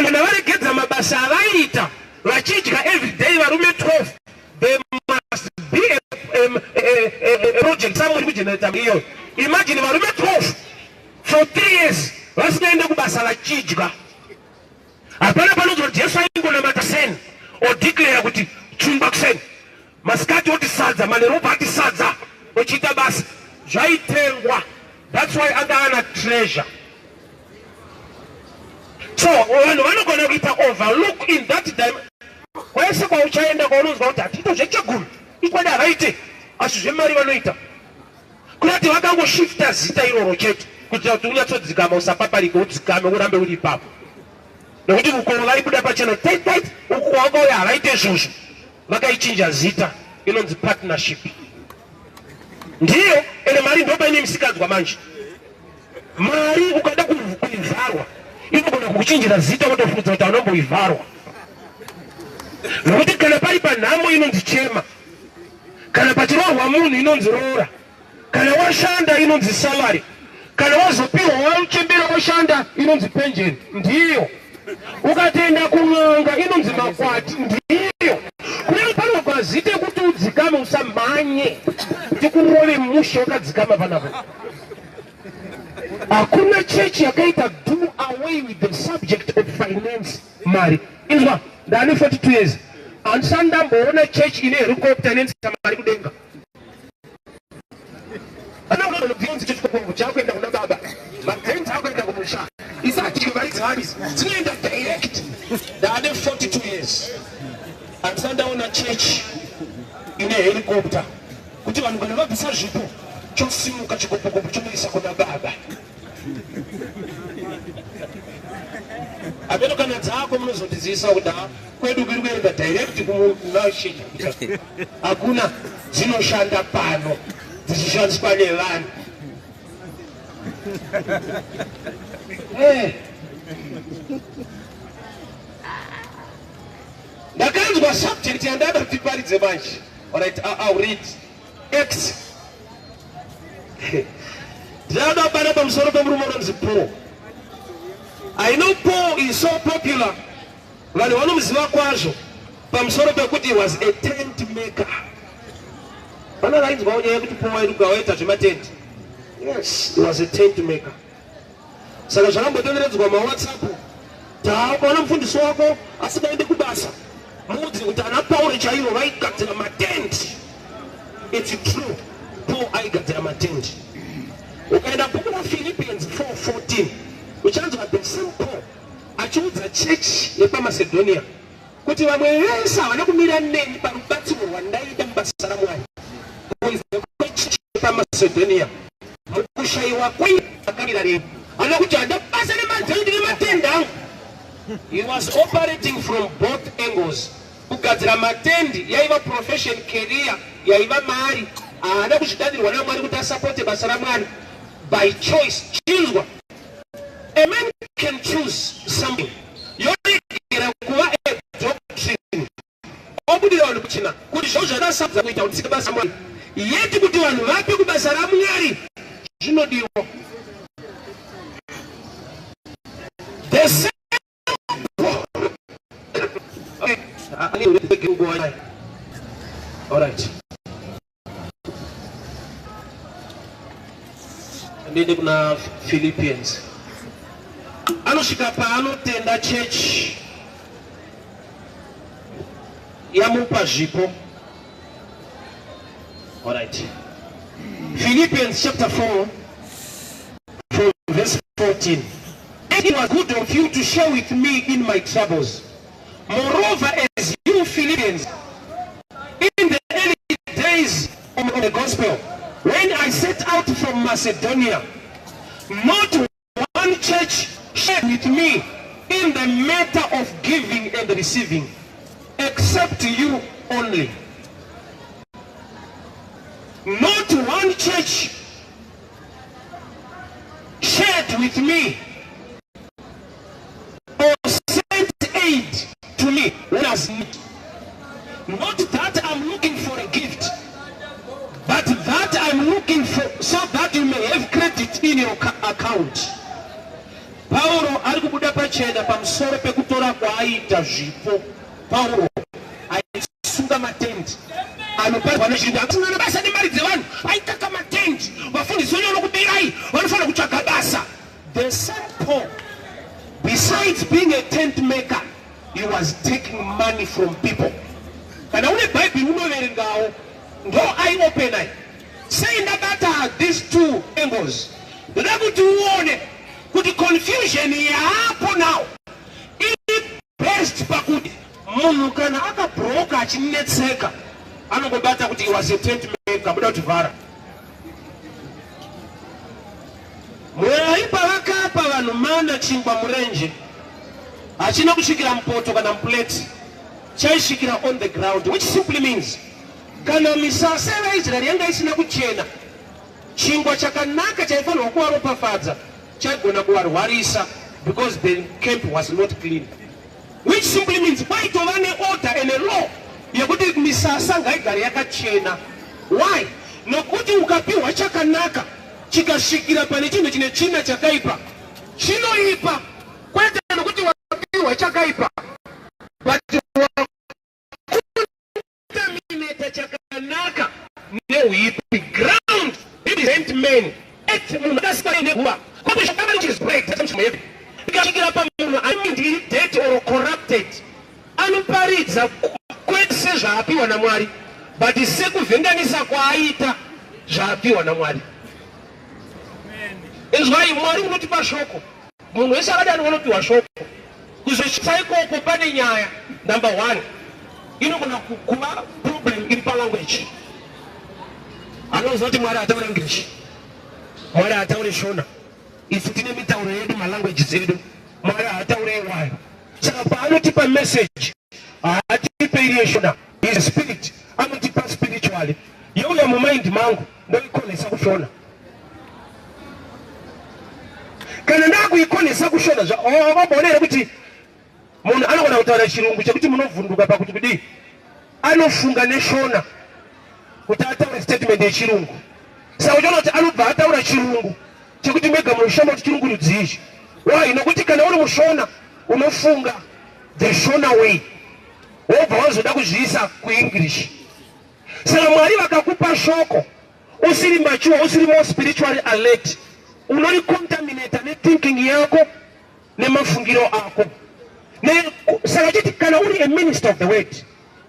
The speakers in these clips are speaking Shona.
kana varegedza mabasa avaita vachidya every day varume 12. There must be a project somewhere kugenerator iyoyo. Imagine varume 12 for 3 years vasingaende kubasa vachidya. Hapana panonzwa Jesu aingonamata seni odeclare kuti chumba kuseni masikati oti sadza maneropa ati sadza ochiita basa zvaitengwa. That's why anga treasure. So vanhu vanogona kuita overlook in that time. Kwese kwauchaenda kwaunonzwa kuti hatito zvecheguru ikwadi havaite asi zvemari vanoita kunati vakangoshifta zita iroro chete kuitira kuti unyatsodzikama usapaparike udzikame urambe uri ipapo nokuti mukoro vaibuda pachena tait uku kwakauya havaite izvozvo vakaichinja zita inonzi partnership. Ndiyo ene mari ndopaine misikadzwa manje. Mari ukada kuivharwa inogona kukuchinjira zita wotofudza kuti anomboivharwa nokuti kana pari panhamo inonzi chema, kana pachirohwa munhu inonzi roora, kana washanda inonzi salary, kana wazopiwa wauchembera washanda inonzi pension. Ndiyo ukatenda kun'anga inonzi makwati. Ndiyo kunenge panogwa zita kuti udzikame usamhanye kuti kurove mushe wakadzikama panapo. Hakuna church yakaita do away with the subject of finance mari. Inzwa ndani 42 years ansanda mboona church ine helicopter inenza mari kudenga. Ana unono bvinzi chikukongo chakwenda kuna baba matenzi akwenda kumusha isati chivaizvanis dzinoenda direct ndani 42 years ansanda ona church ine helicopter kuti vanhu kana vabvisa zvipo chosimuka chikopokopo chonoisa kuna baba. Apeno kana dzako munozondiziisa kuti kwedu kuri kuenda direct kumunashija. Hakuna dzinoshanda pano dzichishandiswa nevanhu. Ndakanzwa subject yandada kuti paridze manje. Alright, I'll read X. Ndada bana pamusoro pemurume unonzi Paul. I know Paul is so popular. Vanhu vanomuziva kwazvo pamusoro pekuti he was a tent maker. Vanarainzwa unyaya kuti Paul airuka waita zvematent. Yes, he was a tent maker. Saka zvakambotenderedzwa maWhatsApp. Taakaona mufundisi wako asikaende kubasa. Mudzi kuti ana Paul chaivo vaigadzira matent. It's true. Paul aigadzira matent. Ukaenda bhuku raPhilippians 4:14 uchanzwa the same Paul achiudza church yepaMacedonia kuti vamwe vese havana kumira neni parubatsiro rwandaida mubasa raMwari. Church yepaMacedonia mukushayiwa kwei akamira neni ana kuti handabasa nemanzendi nematende angu. He was operating from both angles. Kugadzira matendi yaiva profession career yaiva mari haana kuzvidadirwa naMwari kuti asapote basa raMwari by choice. Chinzwa a man can choose something. Yoregera kuva a doctrine obudira vanhu kuchina kuti zvo zvadasadza kuita kuti tsike basa Mwari yeti kuti vanhu vape kubasa raMwari zvinodiwa. The same all right. Ndende kuna Philippians anosvika paanotenda church yamupa zvipo. All right. Philippians chapter 4 from verse 14. It was good of you to share with me in my troubles. Moreover, as you Philippians, in the early days of the gospel, when I set out from Macedonia, not one church shared with me in the matter of giving and receiving, except you only. Not one church shared with me or sent aid to me when I was in need. Not that I'm looking for a gift, but that I'm looking for so that you may have credit in your account. Paulo ari kubuda pachena pamusoro pekutora kwaaita zvipo. Paulo aisunga matende anoparwa nezvinhu akusangana basa nemari dzevanhu aitaka matende vafundisi vonyoro kubirai vanofanira kutsvaga basa. The same Paul, besides being a tent maker, he was taking money from people. Kana une Bible unoverengawo ndo aiopenai saying about these two angles. Ndoda kuti uone kuti confusion yaapo now ili best pakuti munhu kana akabroka achinetseka anongobata kuti he was a tent maker buda kuti vhara. Mwaipa vakapa vanhu mana chingwa murenje hachina kusvikira mupoto kana muplate chaisvikira on the ground, which simply means kana misasa yevaIsraeri yanga isina kuchena chingwa chakanaka chaifanirwa kuvaropafadza chaigona kuvarwarisa because the camp was not clean, which simply means kwaitova neorder and a law yekuti misasa ngaigare yakachena. Why? Nokuti ukapiwa chakanaka chikasvikira pane chinhu chine china chakaipa chinoipa, kwete nokuti wapiwa chakaipa but wakontaminate chakanaka neuipi. Ground represent men munhu akasipainekuva kwete shakana which is break tatamchimoyepi ikasvikira pamunhu anindi dead or corrupted anoparidza kwete sezvaapiwa naMwari but sekuvhenganisa kwaaita zvaapiwa naMwari. Izvai Mwari unotipa shoko, munhu wese akadani unopiwa shoko. Kuzosvitsa ikoko pane nyaya number 1 inogona kuva problem iri palanguage. Anoziva kuti Mwari hataure English, Mwari hataure Shona, isu tine mitauro yedu malanguages edu, Mwari hataure wayo. Saka paanotipa message haatipe iri yeshona, he is spirit, anotipa spiritually. Yauya mumind mangu ndoikonesa kushona. Kana ndakuikonesa kushona zvavabonera kuti munhu anogona kutaura chirungu chekuti munovhunduka pakuti kudi anofunga neshona kuti ataure statement yechirungu. Saka uchiona kuti anobva ataura chirungu chekuti mega munoshama kuti chirungu rudzizhi. Why? Nokuti kana uri mushona unofunga the Shona way wobva wazoda kuzviisa kuEnglish. Saka Mwari vakakupa shoko usiri mature, usiri more spiritually alert, unori contaminate ne thinking yako ne mafungiro ako. Saka chiti kana uri a minister of the word,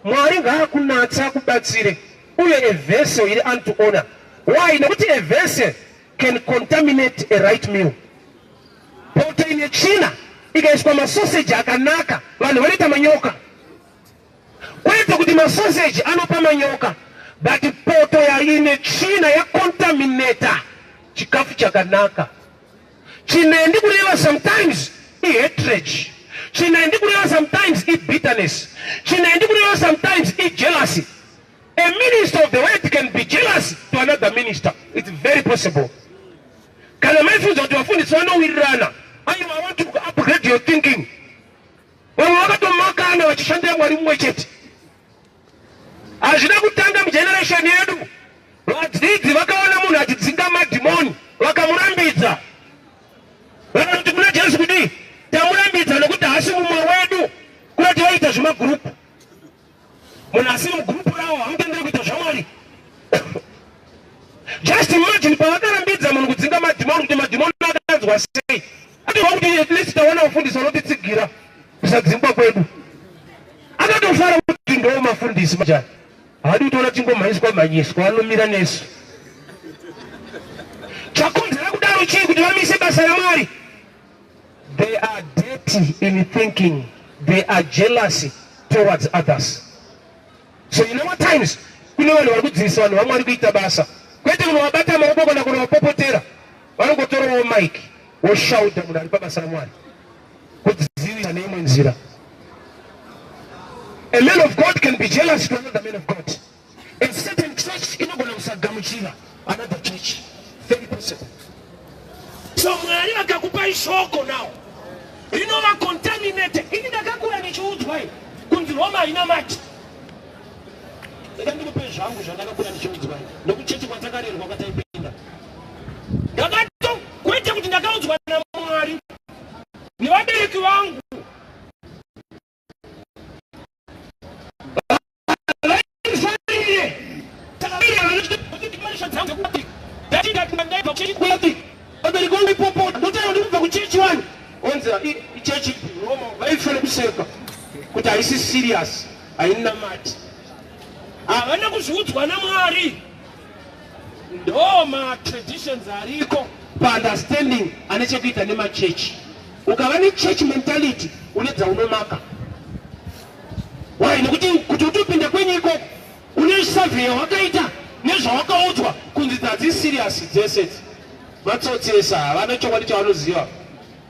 Mwari ngaakunatsa kubatsire uye a vessel iri unto honor. Why? Nokuti a vessel can contaminate a right meal. Poto ine china ikaiswa masausage akanaka vanhu vanoita manyoka. Kwete kuti masausage anopa manyoka but poto yaine china yakontaminata chikafu chakanaka. Chinendi kureva sometimes hatred, chinendi kureva sometimes bitterness, chinendi kureva sometimes jealousy. A minister of the word can be jealous to another minister. It's very possible. Kana mafunzo watu wafundisi wanowirirana, I want to upgrade your thinking. Wakatomaka ana wachishandira Mwari mumwe chete. Azvina kutanga mugeneration yedu. Vadzidzi vakaona munhu achidzinga madhimoni vakamurambidza. Vakati kuna Jesu kudi tamurambidza nokuti haasi mumwe wedu kuti vaita zvemagrupu. Munhu asiri mugrupu ravo hamutenderi kuita zvaMwari. Just imagine pavakarambidza munhu kudzinga madhimoni kuti madhimoni akanzwa sei. Atova kuti at least taona vafundisi vanotitsigira kusadzingwa kwedu. Akatofara kuti ndo mafundisi majani. Hadi kutoona tingomhanyiswa mhanyiswa anomira nesu. Chakonzera kudaro chii kuti vamise basa raMwari? They are dirty in thinking. They are jealousy towards others. So you know what times kune vanhu vari kudzidzisa vanhu vamwe vari kuita basa. Kwete munhu wabata maoko kana kuna vapopotera vanongotorawo mike woshauta munhu ari pabasa raMwari kudzidzisa neimwe nzira. A man of God can be jealous to another man of God. A certain church inogona kusagamuchira another church. Very possible. So Mwari vakakupa ishoko now rinova contaminate. Ini ndakakura nichiudzwa kunzi Roma haina mati. Ndakandikupe zvangu zvandakakura nichiudzwa nokuti chechi kwatakarerwa kwataipinda. Ndakato kwete kuti ndakaudzwa naMwari chikwati adali gonga ipopo ndotero ndikuva ku church one onza I church Roma vaifana kuseka kuti aisi serious aina mati avana kuzvudzwa naMwari ndoma traditions ariko pa understanding ane chekuita nema church ukava ne church mentality unedza unomaka why nokuti kuti utopinda kwenyiko une survey wakaita nezvawakaudzwa kunzi dzadzi serious dzese vatsotsesa havana chokwadi chavanoziva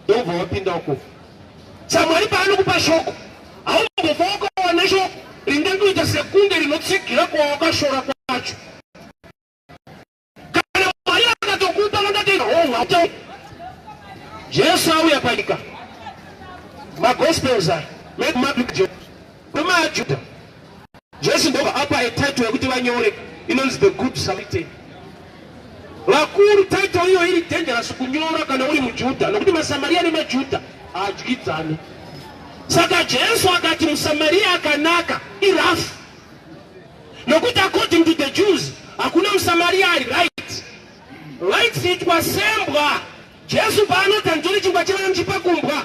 ndobva wapinda uko saMwari paanokupa shoko haumbobva wakawana shoko ringangoita sekunde rinotsigira kwawakashora kwacho kana Mwari akatokupa vangatega honga Jesu auya panyika magospels make Mark Roma Judah Jesu ndobva apa title yekuti vanyore inonzi the good Samaritan vakuru title iyo iri dangerous kunyora kana uri muJudha nokuti maSamaria nemaJudha adyidzane saka Jesu akati muSamaria akanaka irafu nokuti according to the Jews hakuna muSamaria ari right siitwa sembwa Jesu paanoti anzori chingwa chana mchipakumbwa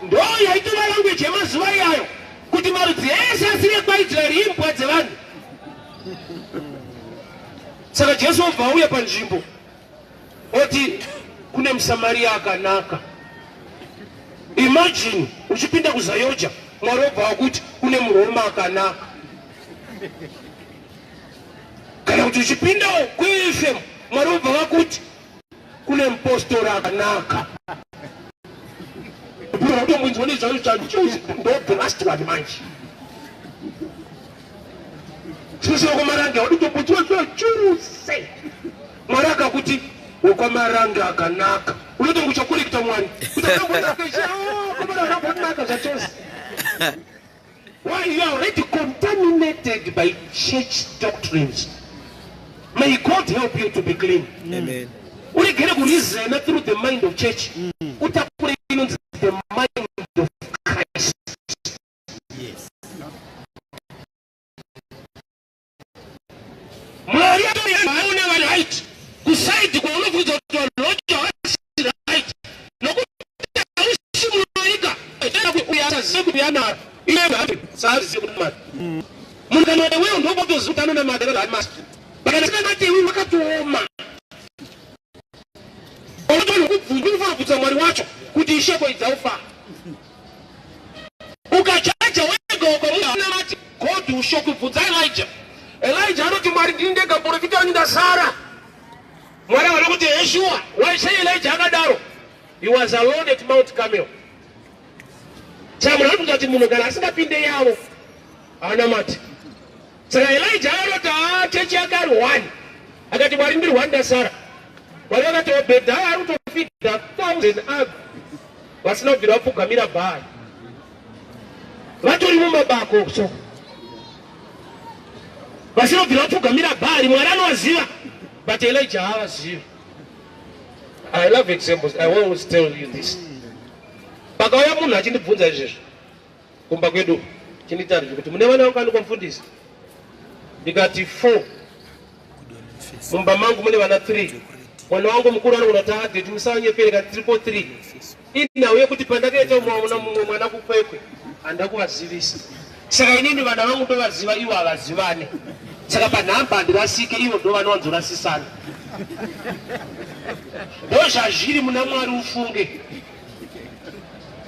ndo yaitova language yemazuva iyayo kuti marudzi ese asiri kwaIsraeri imbwa dzevanhu saka Jesu obva auya panzvimbo oti kune muSamaria akanaka. Imagine uchipinda kuzayoja Mwari obva wakuti kune muRoma akanaka kana kuti uchipinda kuFM Mwari obva wakuti kune mupostori akanaka munzwa nezvayo chachoisi ndoblastwa manje sisoko waditopotiwa chose Mwari akakuti wokwamaranga akanaka unotonga uchakureketa Mwari why you are already contaminated by church doctrines. May God help you to be clean. Amen. Uregere kurizena through the mind of church. Utapure into the mind of Christ. Yes. Maria aona wale right. Kusaidi kwa ulovuzo loja right. Nokuta usimuika. Tena kuyata ziku yana ile sazi ziku mati. Mungano wewe ndo botozutana na madera la master. Bakana ngati wewe wakatuoma. Olutolo kuvunduva kuza Mwari wacho kuti isheko idzaufa. Ukachacha wego kwa mwana mati God ushoko kubvunza Elijah. Elijah anoti Mwari ndindega profita nda Sara. Mwari anokuti Yeshua, why say Elijah akadaro? He was alone at Mount Carmel. Chamuna kuti munhu kana asingapinde yawo. Ana mati. Saka Elijah anoti chechi yakari 1. Akati Mwari ndiri 1 nda Sara. Mwari akati Obedha ari kutofida 1000 ag. Vasina kubvira vapfugamira Bhaari. Vatori mumabako so. Vasina kubvira vapfugamira Bhaari. Mwari anovaziva. But Elijah havazivi. I love examples. I always tell you this. Pakauya munhu achindibvunza izvezvo kumba kwedu chinitari kuti mune vana vangu anokumufundisa. Ndikati 4. Mumba mangu mune vana 3. Mwana wangu mukuru anogona kuti adeti musavanyepereka 343. Inauye kuti pandakaita mumwe mwana kukwekwe handakuvazivisa. Saka inini vana vangu ndovaziva ivo havazivane. Saka panhamba handirasike ivo ndo vanowanzorasisana. Ndo zvazviri muna Mwari ufunge.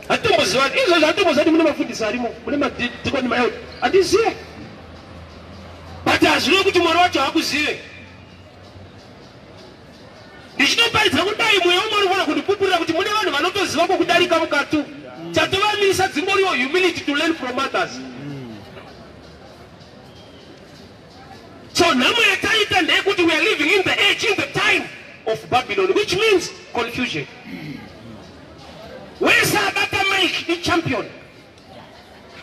Hatimbozivani izvo zvatimbozati mune mafundisi arimo mune madhikoni mayo handizive. But hazvirevi kuti Mwari wacho hakuzive. Ndichinoparidza kudai mweya waMwari unofana kundipupurira kuti mune vanhu vanotoziva kukudarika mukatu. Chatovamisa dzimboriwo humility to learn from others. So now we are living in the age, in the time of Babylon, which means confusion. Where Sabata Mike the champion?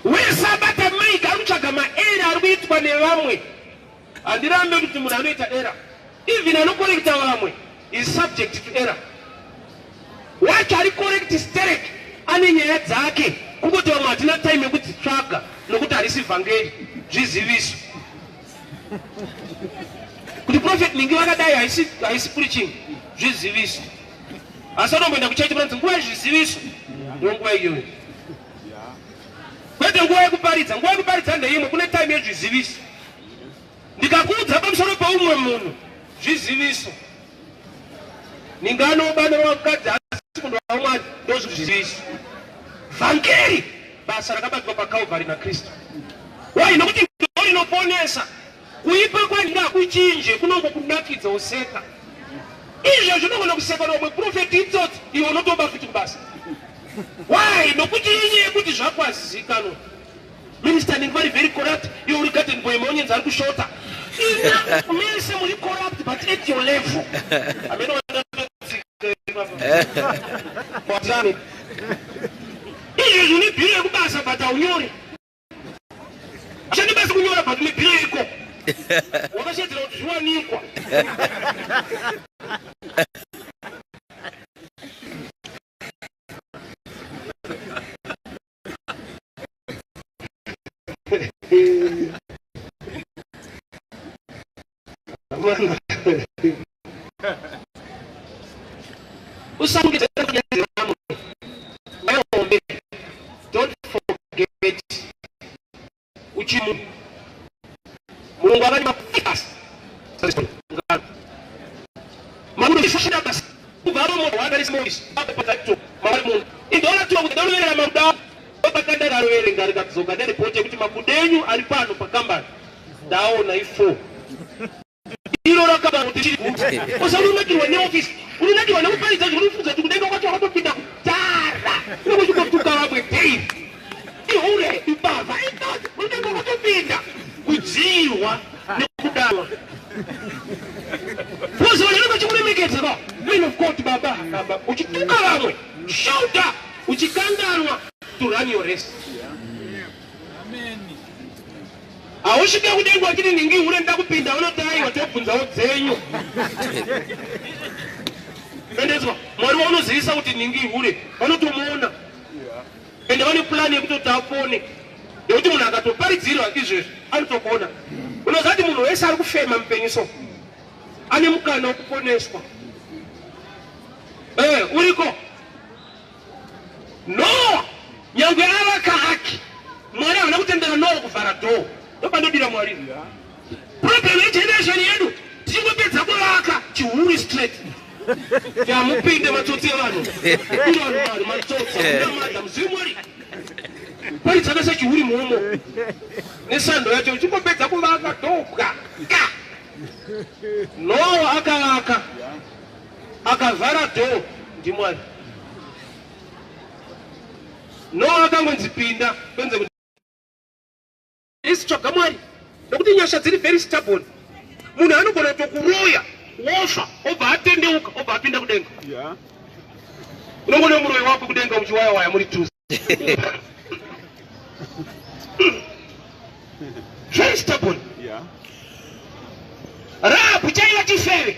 Where Sabata Mike Aruchagama era with Baneramwe? And the Rambo to Munanita era. Even a no correct Ramwe is subject to error. Why can you correct hysteric? And in your head, Zaki, who got your Martina time with the tracker, no good at Evangelist T. The prophet Ningiwaga die, I see preaching. zviziviso. Asi unomboenda kuchechi munonzi nguva yezviziviso ndonguva iyoyo. Kwete nguva yekuparidza, nguva yekuparidza ndeimwe, kune time yezviziviso. Ndikakuudza pamusoro peumwe munhu zviziviso. Ninganobana wakadzi asi kundowa Mwari ndozviziviso. Vhangeri basa rakabatwa paKalvari naKristu. Why? Nokuti ndori inoponesa. Kuipa kwandira kuchinje kunongokunakidza useka. Izvo zvinogona kuseka nomwe profeti itsotsi iwe unotoba futi kubasa. Why? Nokuti inye kuti zvakwazizikanwa. Minister ningu very corrupt. You will get in Bohemians and Kushota. Minister will be corrupt, but at your level. I mean, what's that? You need to be a but I'll know it. I said, the best we know about me, Pico. What I said, one equal. Don't forget Uchimu. Mungwagani mapikas. Mamu shishida bas. Uvaro mo wagari smois. Apatato. Mamu. Indola tu udalwele mamda. Opakanda dalwele ngariga kuzoga ndene pote kuti makudenyu alipano pakamba. Daona ifo. Iro rakaba kuti. Osaluma kiwa ne office. Unaki wana kupaliza ulifunza tukudenga watu wakatopita kutara. Ngo kutoka wabwe dei. Ihure ibava itoto. Undenga wakatopita. Kujiwa nekudalwa. Pozo wale chimuremekeza ba. Men of God baba. Uchituka wamwe. Shout up. Uchikandanwa to run your race. Amen. Awushike kudenga kiti ningi hure ndakupinda unotai watobvunza odzenyu. Endezwa, mwari unozivisa kuti ningi hure, vanotomuona. Ende vane plan yekutoti apone. Yekuti munhu akatoparidzirwa izvezvi anotopona. Unozati munhu wese ari kufema mupenyu ane mukana wekuponeswa. Uriko. Noa, nyangwe avaka haki. Mwari havana kutendera Noa kuvhara dhoo. Ndopandodira Mwari. Problem yegeneration yedu, tichingopedza kuvaka chihuri straight. Ya mupinde matsotsi evanhu. Iro vanhu matsotsi namada muzimori. Pari tsakasa chihuri muomo. Nesando yacho chingopedza kuvaka dhobwa. Noa akavaka. Akavhara dhoo ndiMwari. Noa akangonzipinda kwenze kuti isitsvaga Mwari. Nokuti nyasha dziri very stubborn. Munhu anogona kutokuroya wofa obva atendeuka obva apinda kudenga. Unongona muroyi wako kudenga uchiwaya waya muri tuzi. Very stubborn. Rahabu chaiva chifeve.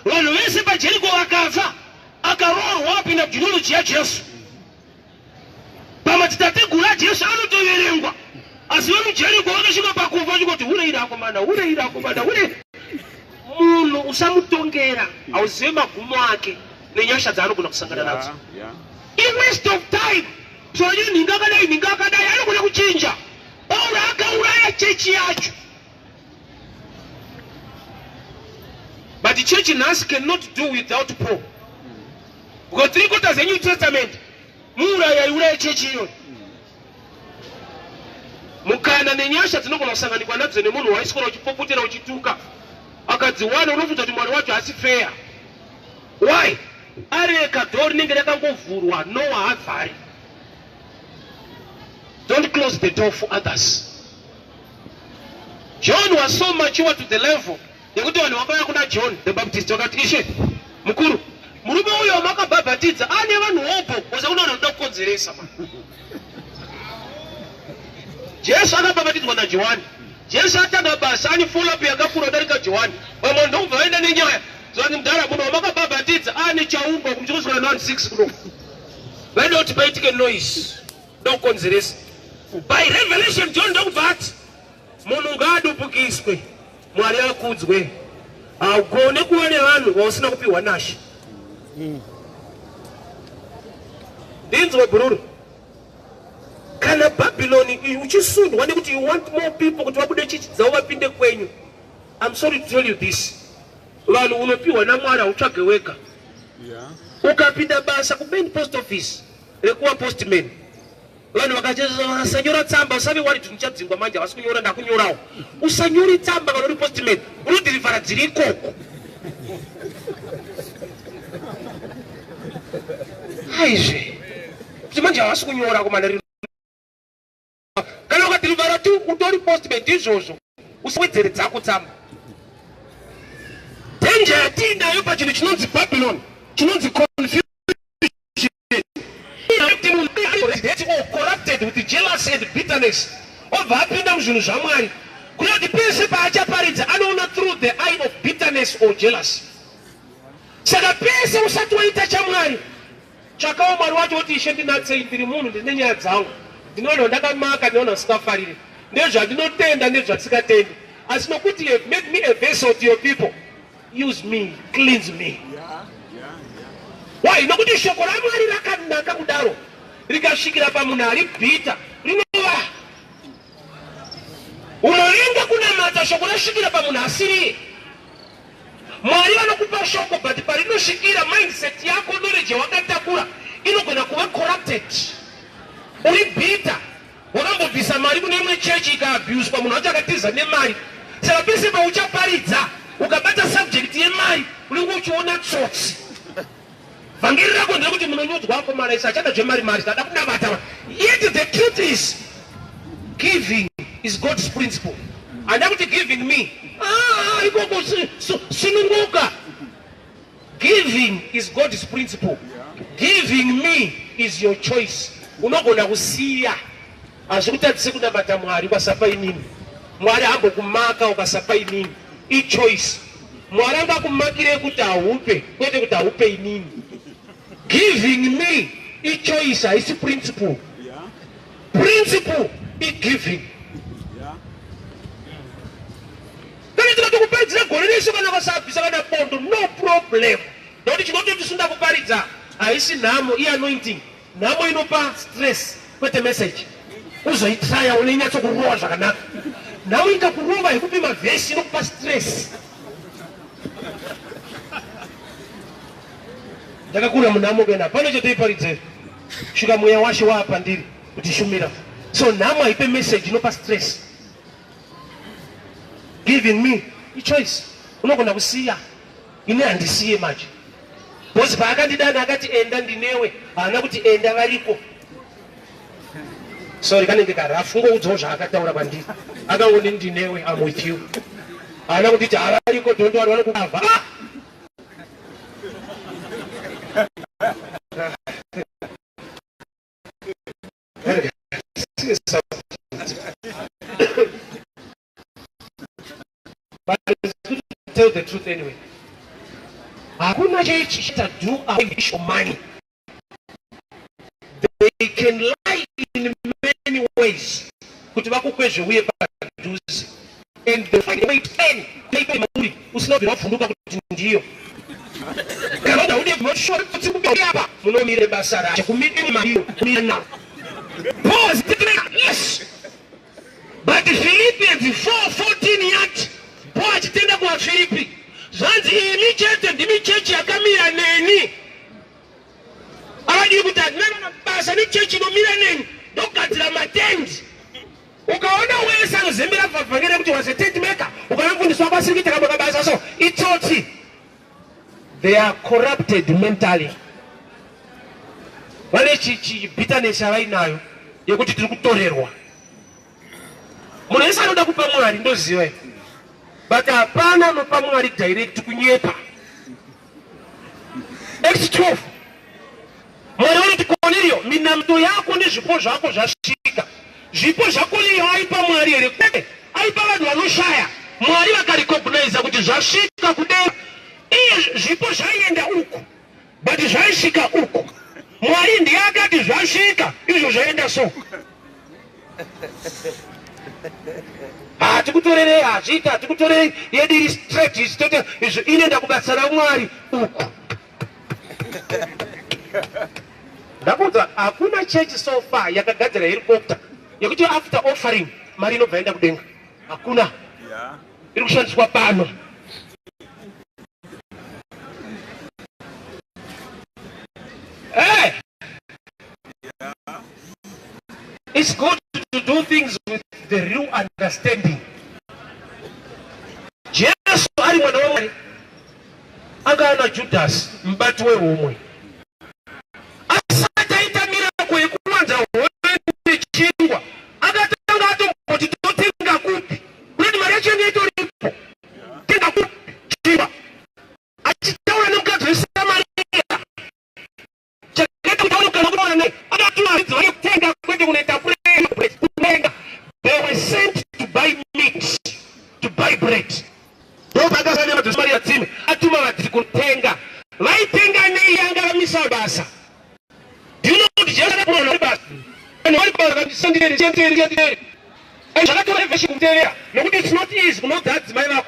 Vanhu vese paJeriko vakafa. Akaroorwa apinda kugenealogy yaJesu. Pamadzitateguru aJesu anotoverengwa. Asi vemuJeriko vakasvika pakufa chikoti hure iri akomana, hure iri akomana, hure. Munhu usamutongera, hauzive magumo ake nenyasha dzaanogona kusangana nadzo. In waste of time. Zvonyi ninga akadai anogona kuchinja. Ora akauraya chechi yacho. But the church in us cannot do without Paul. Because 3/4 of the New Testament, muuraya iuraya chechi iyo. Mukana nenyasha dzinogona kusanganikwa nadzo nemunhu waisikora uchipopotera uchituka. Akadziwana unofunza kuti Mwari wacho hasi fair. Why? Areka dhoo rinenge rakangovhurwa, Noah havhari. Don't close the door for others. John was so mature to the level yekuti vanhu vakauya kuna John the Baptist vakati ishe mukuru murume uyo wamakabhabhatidza ane vanhu hopo wasakuona vanhu voda kukonzeresa. Jesu akabhabhatidzwa naJohani. Jesu atanga basa ane follow up yakakura kudarika Johani. Vamwe ndobva vaenda nenyaya zvani mudhara munhu wamakabhabhatidza ane chaungwa kumuchoswera 1:6 kuno. Vaida kuti paitike noise ndokukonzeresa. By revelation John ndokubva ati munhu ngaadupukiswe Mwari akudzwe. agone kuva nevanhu vausina kupiwa nashe. Ndinzwe bururu. Kana Babylon uchisundwa nekuti you want more people kuti vabude chichi dzavo vapinde kwenyu. I'm sorry to tell you this. Vanhu unopiwa naMwari utsvage wega. Ukapinda basa kubeni post office rekuva postman. Vanhu vakasanyora tsamba usavi wari tinichadzingwa manje havasi kunyora ndakunyorawo. Usanyori tsamba kana uri postman unodhirivhara dziri ikoko. Aizve kuti manje havasi kunyora kumana kana ukadhirivhara tu utori postman ndizvozvo usawedzere dzako tsamba. Danger yatinayo pachinhu chinonzi Babylon chinonzi confusion. Corrupted with jealousy and bitterness. Ovapinda muzvinhu zvaMwari. Kuti pese paachaparidza anoona through the eye of bitterness or jealousy. Saka pese usati waita chaMwari. Chakawo Mwari wacho kuti Ishe ndinatsei ndiri munhu ndine nyaya dzangu. Ndinoona ndakamaka ndinoona sikafarire. Ndezvandinotenda ndezvandisikatendi. Asi nokuti you have made me a vessel to your people. Use me, cleanse me. Why? Nokuti shoko raMwari rakanaka kudaro. Rikasvikira pamunhu ari bhita rinova. Unoenda kunamata shoko rasvikira pamunhu asiriye. Mwari vanokupa shoko but parinosvikira mindset yako knowledge wakatakura inogona kuva corrupted. Uri bhita wakambobvisa mari kune imwe chechi ikaabuswa munhu wacho akatiza nemari. Saka pese pauchaparidza ukabata subject yemari unenge uchiona tsotsi. Vhangeri rako nderekuti munonyudzwa wako mara isa achada zvemari zada kunavata. Yet the truth is giving is God's principle. Anda kuti giving me ikoko sinunguka. Giving is God's principle. Giving me is your choice. Unogona kusiya azvikutadzise kunamata Mwari ukasapa inini. Mwari ambokumaka ukasapa inini. I-choice. Mwari angakumakire kuti ahupe kwete kuti ahupe inini. Giving me i-choice haisi principle. Principle i-giving. Kana tikatokuparidzira gore rese kana vasabvisa kana pondo no problem. Nokuti chinototi sunda kuparidza haisi nhamo i-anointing. Nhamo inopa stress kwete message. Uzoitraya uneinyatsokurova zvakanaka. Nhamo ikakurova ikupi mavhesi inokupa stress. Ndakakura munhamo kuenda pano chatoiparidzera shuka mweya washe waapa ndiri kuti shumira. So nhamo haipe message inopa stress. Giving me i-choice. Unogona kusiya ine handisiye manje. Bhozi paakandidana akati enda ndinewe haana kuti enda variko. Sorry kanenge karafu ngoudzawo zvaakataura kwandiri. Akangoti ndinewe I'm with you. Haana kutiti havariko dhondo vari vanokukavha. But it's good to tell the truth anyway. Hakuna cheta do away with money. They can lie in many ways. Kuti vakukwezve uye padhuze. And they find a way to end. Maybe mauri usinobvira vhunduka kuti ndiyo. Kana uda kushora kuti kubaba munomire basa racho kumiri mariyo kumira. Pause. Yes. But Philippians 4:14 yet. Paul achitenda kwa Filipi. Zvanzi ini chete ndimi chechi yakamira neni. Avadi kuti nana basa ni chechi inomira neni. Ndogadzira matendi. Ukaona wese anozembera pavhangere kuti was a tent maker. Ukamufundiswa basirikita kabaka basa so itsotsi. They are corrupted mentally. Vane bitterness yavainayo yekuti tiri kutorerwa. Munhu wese anoda kupa Mwari ndoziva. But hapana anopa Mwari direct kunyepa. Acts 12. Mwari vanoti Kornelio, minamto yako nezvipo zvako zvasvika. Zvipo zvaKornelio aipa Mwari here kwete. Aipa vanhu vanoshaya. Mwari vakarecognize kuti zvasvika kudenga. Iye zvipo zvaienda uku. But zvaisvika uku. Mwari ndiye akati zvasvika izvo zvaenda so. Tikutorere azita tikutorere yedi straight istote inenda kubatsara Mwari uku. Ndakuza hakuna church so far yakagadzira helicopter yekuti after offering mari inobva enda kudenga. Hakuna. Iri kushandiswa pano. Hey! It's good to do things with the real understanding. Jesus ari mwana wa Mwari akana Judas mbati weumwe. Asataita miracle yekuwanza wone chingwa. Akatanga atomboti totenga kupi. Kuni Maria chenge itoripo. Tenga kupi chingwa. Achitaura nomukadzi weSamaria. Chaketa kutaura kana naye. Akatuma idzi vari kutenga kwete kunoita bread. They were sent to buy meat, to buy bread. Maria Tim, atuma vatiri kutenga. Vaitenga neiyanga misabasa. Do you know what Jesus said about basa? And what about the Sunday? And Shalato Veshi Kuteria. No, it's not easy. No, that's my love.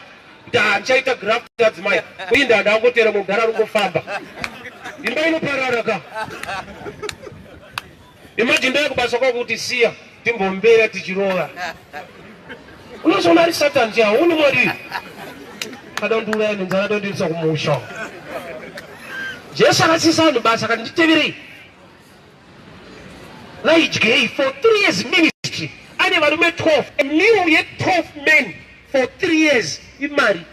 The Chaita graft, that's my window. Now go to the Mugarago Famba. In my Pararaga. Imagine that Basoko to see Timbombera Tichirola. No, so many Satans, yeah, only worry. I don't do that and I don't do some motion. Just as I said, Basakan TV. Like gay for 3 years ministry. I never met 12. And new yet 12 men for 3 years. He married.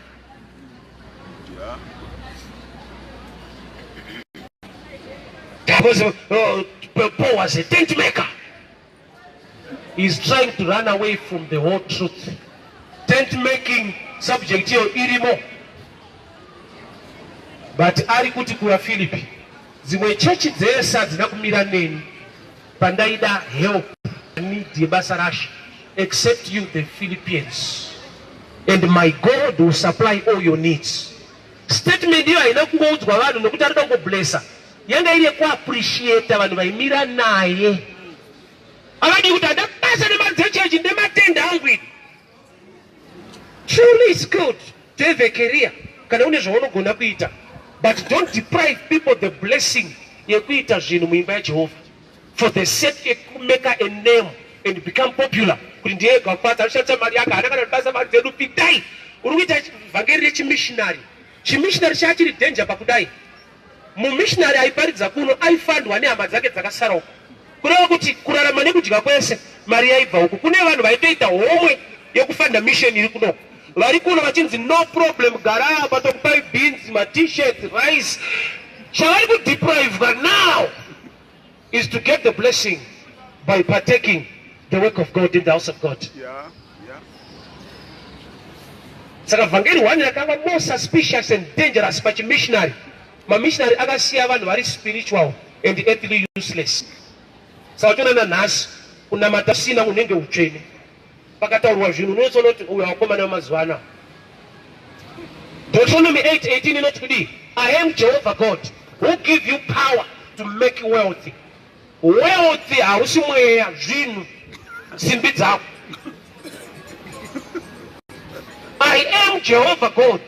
That was Paul was a tent maker. He's trying to run away from the whole truth. Tent making subject here irimo. But ari kuti kuya Philippi. Zimwe church dzesa dzinakumira neni. Pandaida help need Basarash except you the Philippians. And my God will supply all your needs. Statement hiyo haina kungouzwa vanhu nokuti ari kuda kublessa. Yanga ile ku appreciate vanhu vaimira naye. Avadi kuti adapasa nemadzechechi nematenda angu. Truly it's good to have a career. Kana une zvaunogona kuita. But don't deprive people the blessing yekuita zvinhu muimba yaJehovha. For the sake to make a name and become popular. Kuti ndiega kupata rishatsa mari yake ana kana basa mari dzedu pidai. Urikuita vhangeri rechimissionary. Chimissionary chachiri danger pakudai. Mumissionary aiparidza kuno aifandwa nehama dzake dzakasara uko. Kureva kuti kurarama nekudya kwese mari yaibva uko. Kune vanhu vaitoita homwe yekufanda mission iri kuno. Vari kuno vachinzi no problem gara but okupai beans, ma t-shirt, rice. Chavari ku deprive but now is to get the blessing by partaking the work of God in the house of God. Saka vhangeri one yakanga more suspicious and dangerous but missionary. Ma missionary akasiya vanhu vari spiritual and earthly useless. Saka tona nhasi unamata sina unenge utsvene. Pakataurwa zvinhu unotsona kuti uyo wakomana wemazuva ano. Deuteronomy 8:18 inoti kudi, I am Jehovah God who give you power to make you wealthy. Wealthy hausi mweya zvinhu simbi dzako. I am Jehovah God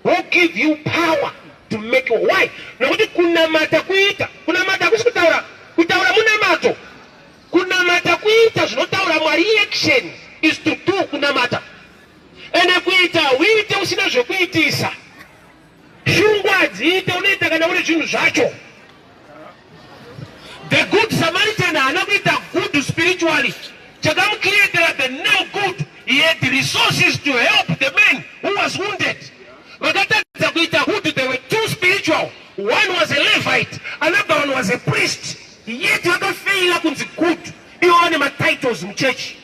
who give you power to make you. Why? Nokuti kunamata kuita. Kunamata kusi kutaura munamato. Kunamata kuita zvinotaura Mwari action is to do kunamata. Ene kuita uite usina zvokuitisa. Shungwadzi ite unoita kana uri zvinhu zvacho. The good Samaritan anakuita good spiritually. Chakamucreatera the name good. He had the resources to help the man who was wounded. Vakatadza kuita good, they were too spiritual. One was a Levite, another one was a priest. Yet vakafeila kunzi good. Iwo vane matitles muchurch.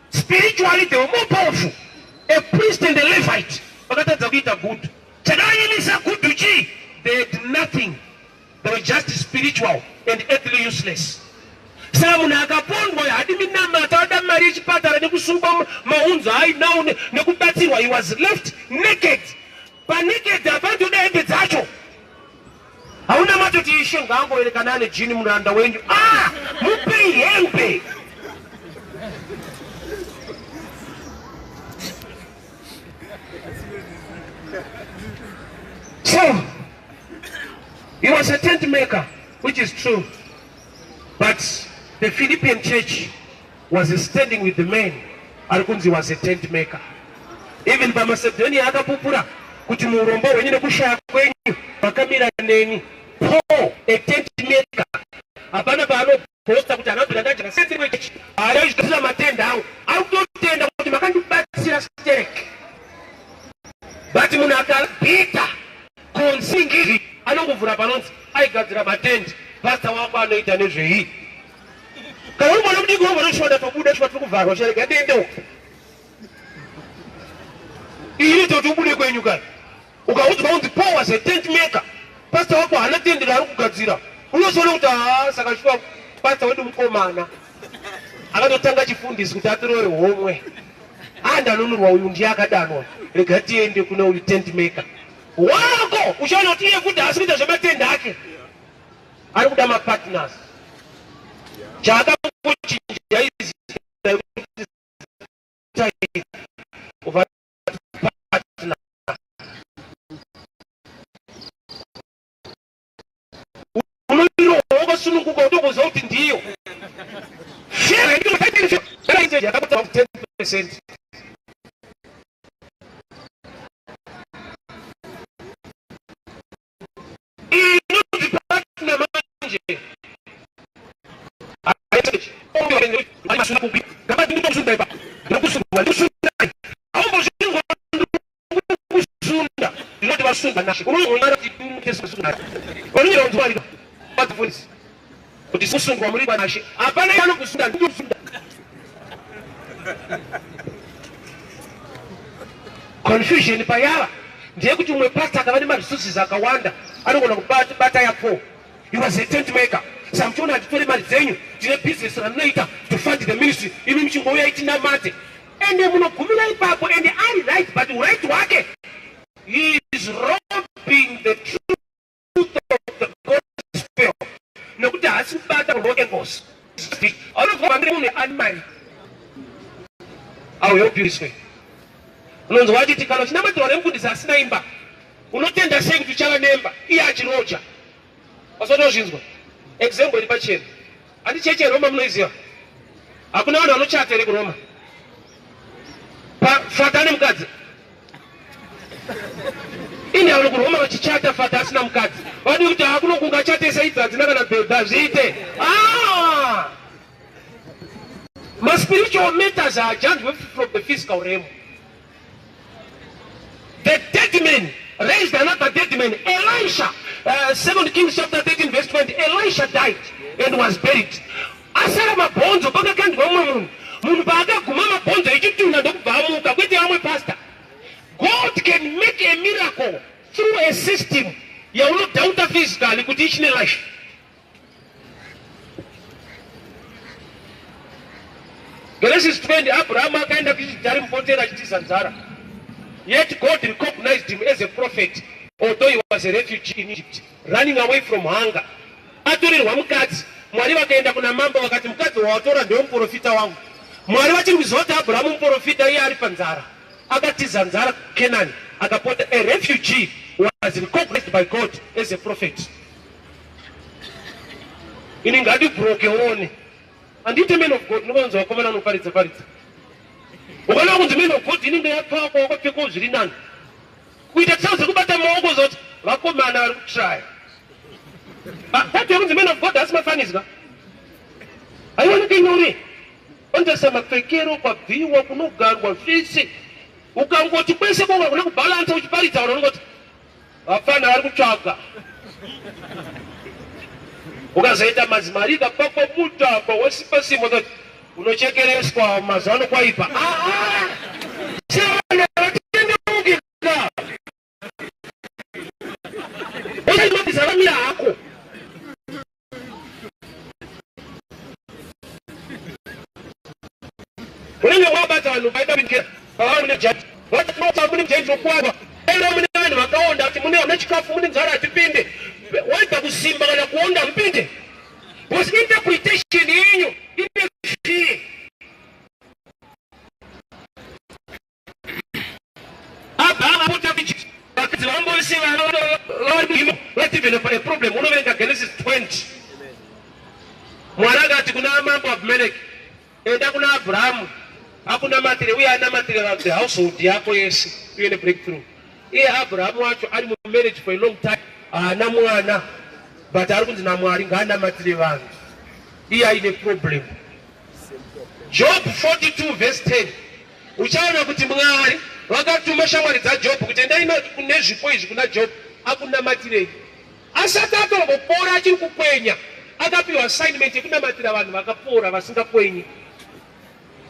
Spiritually they were more powerful. A priest and a Levite. Vakatadza kuita good. Chakavayimisa good chi. They had nothing. They were just spiritual and earthly useless. Samuna akapondwa hadiminamata adamari chipatara nekusungwa maunzo ainawo nekubatsirwa. He was left naked. Naked abantu nehembe dzacho. Hauna matoti ishe ngangoerekana ane jini muranda wenyu. Mupe hembe. So, he was a tent maker, which is true. But the Philippian church was standing with the men. Arukunzi was a tent maker. Even by Macedonia, akapupura kuti murombo wenyine kushaka kwenyu pakamira neni. Paul, a tent maker. Apana pano posta kuti anabira ndaje sense church. Ayizikira matenda awo. Akutotenda kuti makandibatsira stake. But muna akapita konsingi anonguvura panonzi aigadzira matenda. Pastor wako anoita nezvei. Kana ubona kuti ngoma noshoda tobuda chipatu kuvharwa chereka dendo. Ili totubude kwenyu kana. Ukaudzwa kuti Paul was a tent maker. Pastor wako anatendera ari kugadzira. Unozoona kuti saka chifukwa pastor wedu mukomana. Akatotanga chifundisi kuti atorore homwe. Andanunurwa uyu ndiye akadanwa. Rega tiende kuna uyu tent maker. Wako uchaona kuti iye kuti asikuita zvematenda ake. Ari kuda mapartners. Chaka kuchinja izi over partner. Uniro wakasununguka utokoza kuti ndiyo. Share ndiro taiti share inje yakapata 10%. Confusion payala ndiye kuti umwe pastor akavane maresources akawanda anogona kubata yapo. He was a tent maker. Samchona atitore mali dzenyu tine business ranoita to fund the ministry imi mchingouya itina mate ende munogumira ipapo ende ari right but right wake he is robbing the truth of the gospel nokuti hasi kubata kuroke ngosi anogumira mune animal. I will help you this way. Unonzo wachiti kana chinamatiro remufundisi asina imba unotenda sei kuti uchava nemba iye achirocha wasotozvinzwa. Example iri pachena. Andi cheche yeRoma munoiziva. Hakuna vanhu vanochata ere kuRoma. Fata ane mukadzi. Indi vanhu kuRoma vachichata fata asina mukadzi. Vadi kuti hakuna kunga chatesa idzadzina kana bhedha zviite. My spiritual matters are judged from the physical realm. The dead man raised another dead man. Elisha, 2 Kings chapter 13 verse 20. Elisha died and was buried. Asara mabonzo pakakandi vamwe munhu. Munhu paakaguma mabonzo echituna ndokubvamuka kwete vamwe pastor. God can make a miracle through a system yaunodhauta physically kuti ichine life. Genesis 20, Abraham akaenda kuchidhari mupotera achitiza nzara. Yet God recognized him as a prophet, although he was a refugee in Egypt, running away from hunger. Atorirwa mukadzi, Mwari vakaenda kuna mambo vakati mukadzi wawatora ndio muprofita wangu. Mwari vachiri kuziva kuti Abraham muprofita iye ari panzara. Akatiza nzara Canaan, akapota. A refugee was recognized by God as a prophet. Ini ngadi broke one. And the men of God, no one's a common paritza. When I was the men of God, in the talk over people, Rinan. We that sounds about the mogos of Rakomana try. But that the men of God, that's my funny. I want to be no way. Under some Fekero, but you walk no God was facing. Who can go to principle of balance of Parita or not? I found out Chaka. Ukazaita mazimariga pako muta kwa wasipasi moto unochekelea kwa mazano kwa ipa. Sana watende ungika. Oya imati salami ya ako. Unenge wabata wanubaida binkia. Kawa mune jati. Wata kumoka mune mjenti mkwagwa. Ela mune wani wakaonda ati mune wanachikafu mune mzara atipinde. Wata kusimba kana kuonda mpinde. Was interpretation yenyu imefie. Aba abuta bichi. Let's develop a problem. One of Genesis 20. Mwanaga ati kuna mambo Abimelech. Enda kuna Abraham. Hakuna material. We are na material of the household yako Yesu. You need breakthrough. Abraham wacho ali mu marriage for a long time. Na mwana. But alikuwa na mwari ngana material wangu. Here is a problem. Job 42 verse 10. Uchaona kuti mwari wakatuma shamwari dza Job kuti ndaina kune zvipo izvi kuna Job akuna material. Asataka kupora achiri kukwenya. Akapiwa assignment yekuna matira vanhu vakapora vasingakwenyi.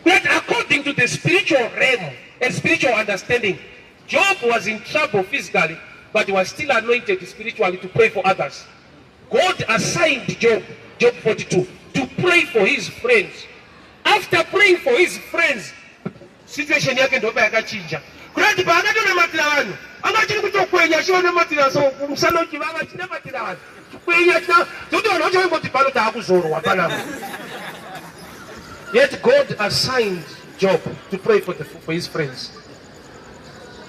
But according to the spiritual realm and spiritual understanding, Job was in trouble physically, but he was still anointed spiritually to pray for others. God assigned Job 42, to pray for his friends. After praying for his friends, situation yake ndoba yakachinja. Kurati paakatona matira vanhu, angachiri kutokwenya chione matira so musano chivava chine matira vanhu. Yet God assigned Job to pray for his friends.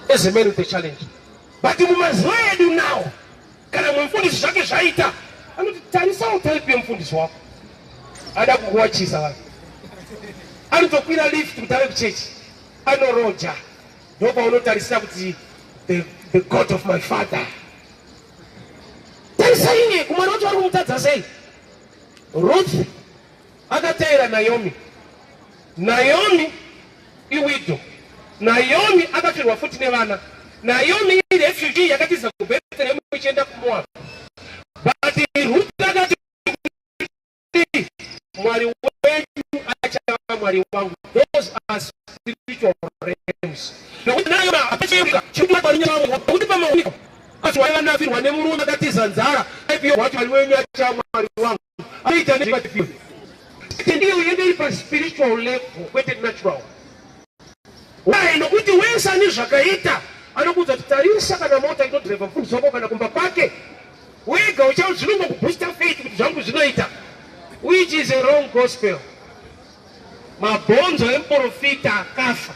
As a man with a challenge. But you must do now. Can I find this jacket? I'm going to tell you something. I don't watch this. I'm going to live to the church. I know Roger. Nobody knows the God of my father. Saying it, kumano tu akumtata say. Ruth akatera Naomi. Naomi iwido. Naomi akafirwa futi ne bana. Naomi refugee yakatiza kubetele muchenda kumwa. But Ruth akati mwali wenyu acha mwali wangu. Those are spiritual realms. Na Naomi akafirwa chukua kwa nyama utipa mauniko. Aswaya na vile wanemuru na katiza nzara hivyo watu waliwenya chama wangu aita ni katifu ndio yende ipa spiritual level kwete natural why no kuti wensa ni zakaita anokuza tutarisa kana mota ito driver full soko kana kumba pake wega uchao zilungu kubooster faith kuti zangu zinoita which is a wrong gospel. Mabonzo emprofita akafa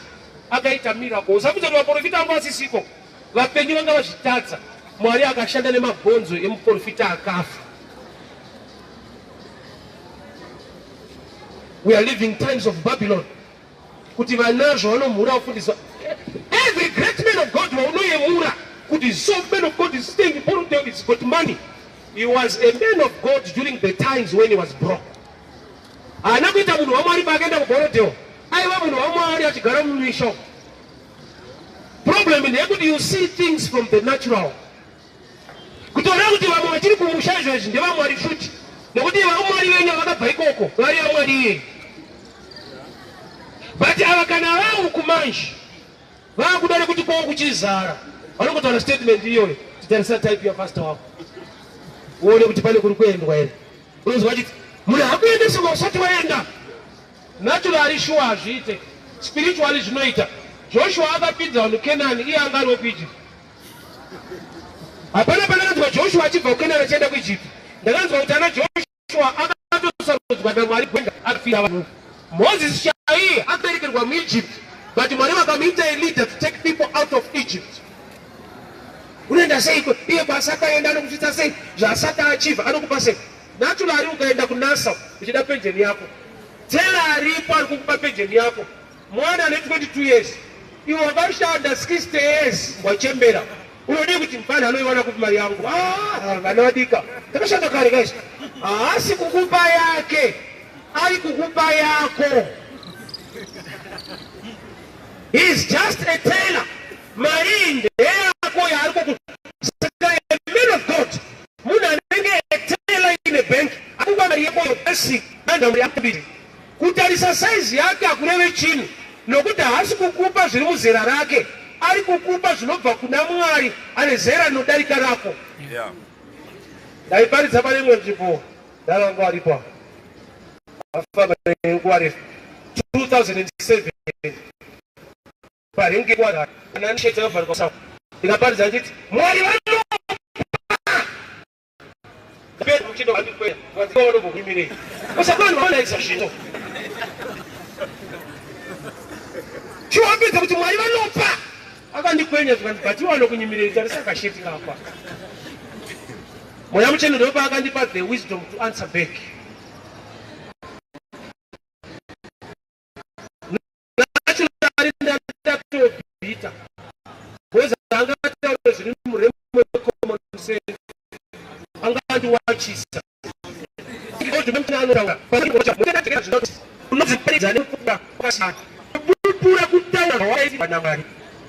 akaita miracle usakuza maprofita ambao sisiko vapengi vanga vazvitatsa mwari akashanda nemabhonzo emuprofita akafa. We are living times of Babylon. Kuti vanazvo vanomhura kufundiswa. Every great man of God vaunoyemura kuti so man of God is staying important there is got money. He was a man of God during the times when he was broke. Anakuita munhu wamwari paakaenda kugorodheo aiva munhu wamwari achigara mumisho. Problem is you see things from the natural. Kutora kuti vamwe vachiri kumusha izvezvi ndevamwari futi nekuti vamwari venyu vakabva ikoko vari vamwari iyeni. But ava kana vau kumanji vakuda nekuti kwavo kuchizara vanongotaura statement iyoyo titarisa type yapastor wako uone kuti pane kuri kuendwa here. Unonzwa chiti munhu hakuendeswa usati waenda. Naturally sure hazviite, spiritually zvinoita. Joshua akapinza vanhu Kenani iye anga ari kuIjipti. Hapana pananzwa Joshua achibva kuKenani achienda kuIjipti. Ndakanzwa kuti ana Joshua akatosarudzwa naMwari kuenda akafira vanhu. Moses chaiye akaberekerwa muEjipti, but Mwari vakamuita a leader to take people out of Egypt. Unoenda seiko iye basa akaenda anokusvitsa sei zvasati achivha anokupa sei. Naturally ukaenda kunasa uchida penjeni yako tela aripo ari kukupa penjeni yako mwana ane 22 years iwe wakashanda 60 years wachembera unode kuti mfana anoiwana kupi mari yangu vana vadika takashanda kare guys haasi kukupa yake ari kukupa yako. He is just a tailor. Mari ndeyako yaari kukupa. A man of God muna nenge a tailor in a bank akukupa mari yako yopesi anda mari yako bidi kutarisa size yake akureve chini nokuti haasi kukupa zviri muzera rake ari kukupa zvinobva kuna Mwari ane zera rinodarika rako. Ndaiparidza pane imwe nzvimbo ndaranga aripo afamba nenguva refu 2007 paringe kwada nanishete vabva kwa ndikaparidza nditi Mwari vanopa pedro kuchindo vandikwenda vadzikaona kuhimire usakwana vaona izvazvino chiwapedza kuti Mwari vanopa akandikwenya zvikati wano kunyimirira risakashetika apa moya mucheno ndopa akandipa the wisdom to answer back naturally ndatobita weza angataura zviri muremu common sense angandiwachisa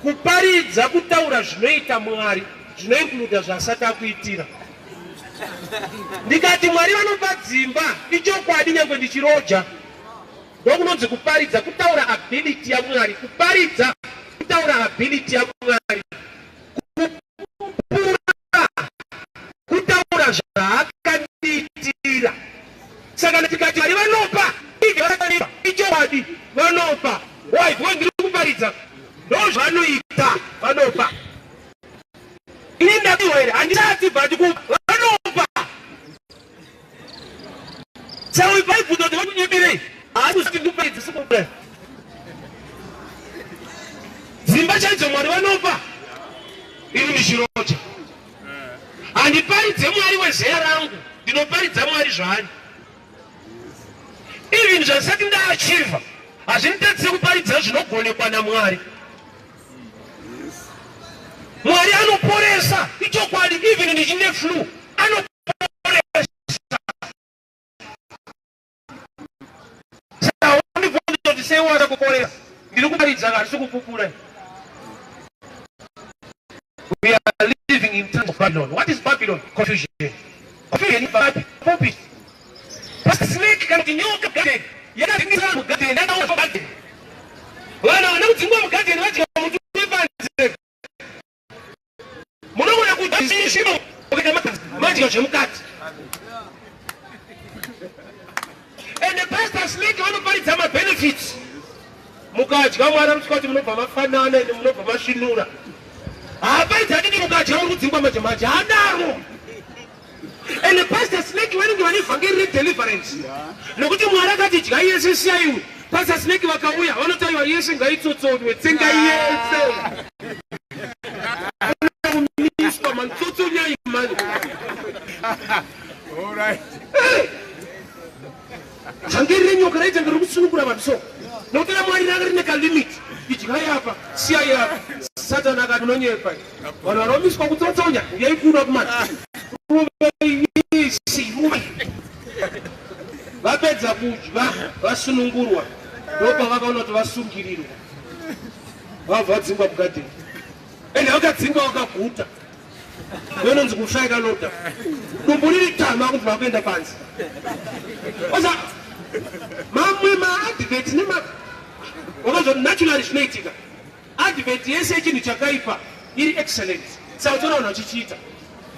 kuparidza kutaura zvinoita Mwari zvinoinkluda zvasati akuitira. Ndikati Mwari vanopa dzimba ichokwadi nyangwe ndichiroja ndokunonzi kuparidza kutaura ability yaMwari, kuparidza kutaura ability yaMwari, kutaura zvaakandiitira. Saka ndikati Mwari vanopa ichokwadi vanopa why ndiri kuparidza ndozvanoita vanopa ini ndakiwere handisati bati vanopa saka ipaibvunza kuti vakunyemerei haati ndiparidza sikupre dzimba chaidzo Mwari vanopa ini ndichiroja handiparidze Mwari wezeya rangu ndinoparidza Mwari zvani even zvasati ndaachivha hazvinitedzise kuparidza zvinogonekwa naMwari. Mwari anoporesa ichokwadi even ndichine flu anoporesa. Saka wandibvunza kuti sei waza kuporesa ndiri kuparidza kasi kupupura. We are living in times of Babylon. What is Babylon? Confusion. Confusion is bad. Pulpit. Pastor Snake can nyoka garden. Yana tingiza mu garden na dawo garden. Wana wanakutingwa mu garden waje mu tubanze. Munomo na kudashishimo ukitama maji yachemkati. And the Pastor Snake wanoparidza ma benefits. Mukadya mwana msikoti munobva mafanana ende munobva mashinura. Apaidza ndini mukadya mukudzingwa maje maje adaro. And the Pastor Snake vanenge vane vhangeri redeliverance nokuti Mwari akati dya yese siyaiwe. Pastor Snake vakauya vanotaiwa yese ngaitsotsonwe tsenga yese kumiswa mantsotsonya imani. Vhangeri renyoka raita ngari kusunungura vanhu so nokuti Mwari ranga rine kalimit idya yapa siya yapa. Satani akati unonyepa vanhu vanomiswa kutsotsonya yaikura kumani vapedza kudya vasunungurwa ndopa vakaona kuti vasungirirwa vabva vadzingwa mugadheni ende vakadzingwa vakaguta venonzi kushaika loda dumbu riri tama kuti vakuenda panzi. Osa mamwe maadvert wakazoti naturally zvinoitika advert yese chinhu chakaipa iri excellent saka toona vanhu vachichiita.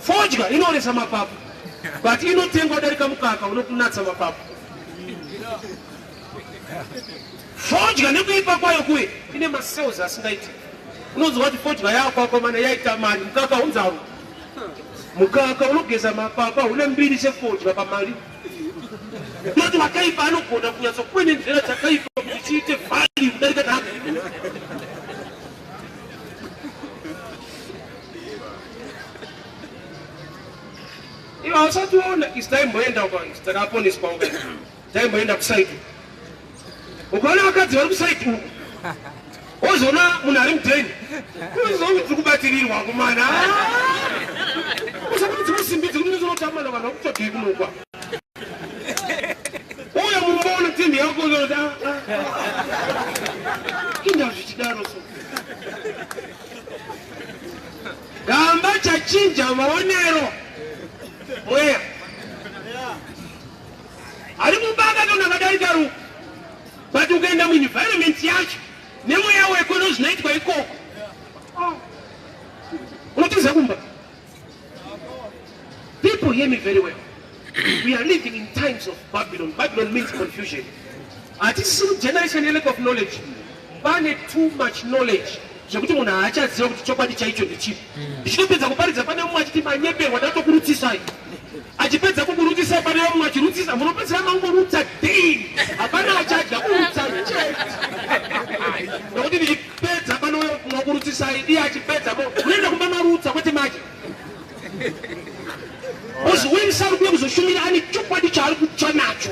Fodya inoonesa mapapu but inotengwa darika mukaka unokunatsa mapapu. Fodya nekuipa kwayo kuye ine macells asingaiti. Unonzwa kuti fodya yakwakwa mana yaita mari mukaka unzaru. Mukaka unogeza mapapu une mbiri sefodya pamari. Noti wakaipa anogona kunyatsa kuene nzira dzakaipa kuti chiite value kudarika dhaka. Iwa wasatuona isitaimboenda kwa istakaponiswa unga taimboenda kusaitu ukaona wakadzi vari kusaitu ozona munhu ari mudheni uzouti kubatirirwa kumana usati dzimusimbidzi kuti ndizonotamana vanhu vakutobvei kunokwa uya mumboona timbi yako uzonoti inda zvichidaro so gamba chachinja maonero mweya ari mubanga kana kadarika ruku but ukaenda muenvironment yacho nemweya weko nozvinoitwa ikoko unotiza kumba. People hear me very well. We are living in times of Babylon. Babylon means confusion. Hatisisi generation lack of knowledge. Pane too much knowledge zvekuti munhu haachaziva kuti chokwadi chaicho ndechipi. Ndichinopedza kuparidza pane mumwe achiti manyeperwa ndatokurutsisai achipedza kukurutsisai pane mumwe achirutsisa munopedzera mangorutsa daily hapana achadya kurutsa chete nokuti ndichipedza pane mumwe akurutsisai dia achipedza mo unoenda kumamarutsa kwete maji uzi wensari kuye kuzoshumira ane chokwadi chaari kutsva nacho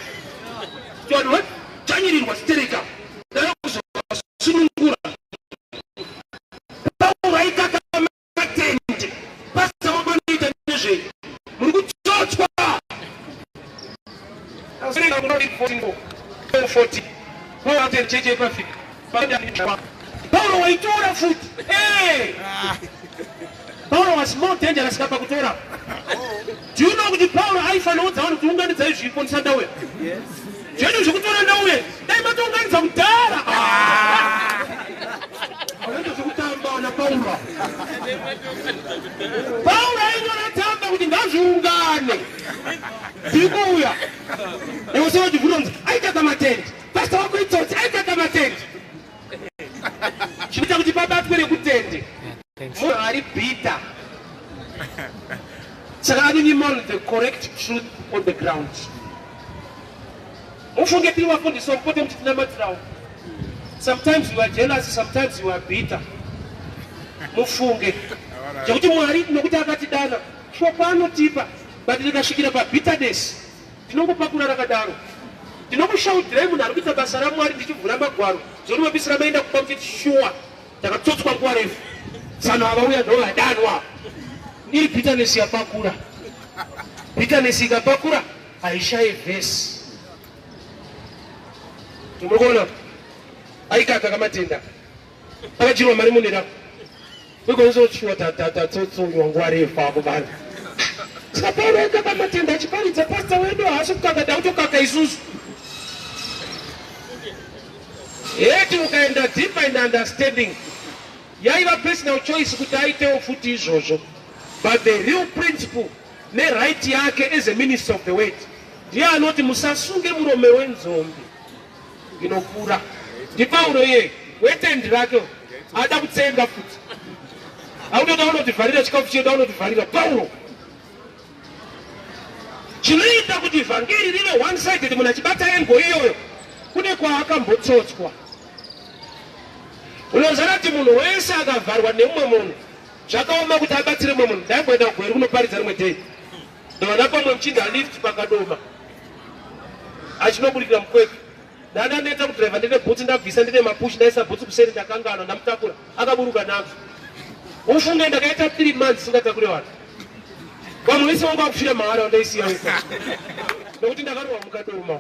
vanhu vadzvanyirirwa chitereka dara kuzosunungura Pauro aikaka matende pasita wabanoita nezve muri kutsotswa 14 cheche pafika Pauro waitora futi Pauro was more dangerous kapa kutora. Do you know kuti Pauro aifanodza vanhu kuunganidza izvipo ndisandauya? Yes. Zvinhu zvekutora ndauye dai matounganidza kudhara. Aenda zvekutamba na Pauro. Pauro ainyora tamba kuti ngazviungane. Ndikuuya. Ewo sewa chivhunonzi aitaka matende. Pastor wako itsotsi aitaka matende. Chinoita kuti pabatwe nekutende. Munhu ari bitter. Saka anonyimona the correct truth on the ground. Mufunge tiri wafundiswa mupote muchitinamatirawo. Sometimes you are jealous, sometimes you are bitter. Mufunge. Chekuti Mwari nokuti akatidana shoko anotipa but rikasvikira pabitterness tinongopakura rakadaro. Ndinokushautirai munhu ari kuita basa raMwari ndichivhura magwaro zori mapesera maenda kupa muchiti sure takatsotswa nguva refu sano avauya ndovadanwa iri bitterness yapakura. Bitterness ikapakura haishayi vhesi. Tinokuona aikaka kamatenda akachirwa mari munera uikozotshuwa tatsotsonywa nguva refu ako vanhu. Saka Pauro aikaka matenda achiparidza pastor wedu haasi kukaka tautokaka isusu. Yeti ukaenda deeper in understanding yaiva personal choice kuti aitewo futi izvozvo, but the real principle neright yake as a minister of the word ndiye anoti musasunge muromo wenzombe inokura. NdiPauro ye wetendi rake ada kutsenga futi aunoda unotivharira chikafu chedu unotivharira Pauro. Chinoita kuti vhangeri rive one sided munhu achibata engo iyoyo kune kwaakambotsotswa. Unoziva kuti munhu wese akavharwa nemumwe munhu zvakaoma kuti abatsire mumwe munhu ndaimboenda kugweri kunoparidza rimwe dei ndovana pamwe muchinda lift pakadoma achinoburikira mukwekwe ndanda ndoita kudhiraivha ndine bhutsi ndabvisa ndine mapushi ndaisa bhutsi kuseri ndakanganwa ndamutakura akaburuka nazvo. Ufunge ndakaita 3 months singatakure vanhu vamwe vese vangu vakufira mahara wandaisiya weka nokuti ndakarohwa mukadoma.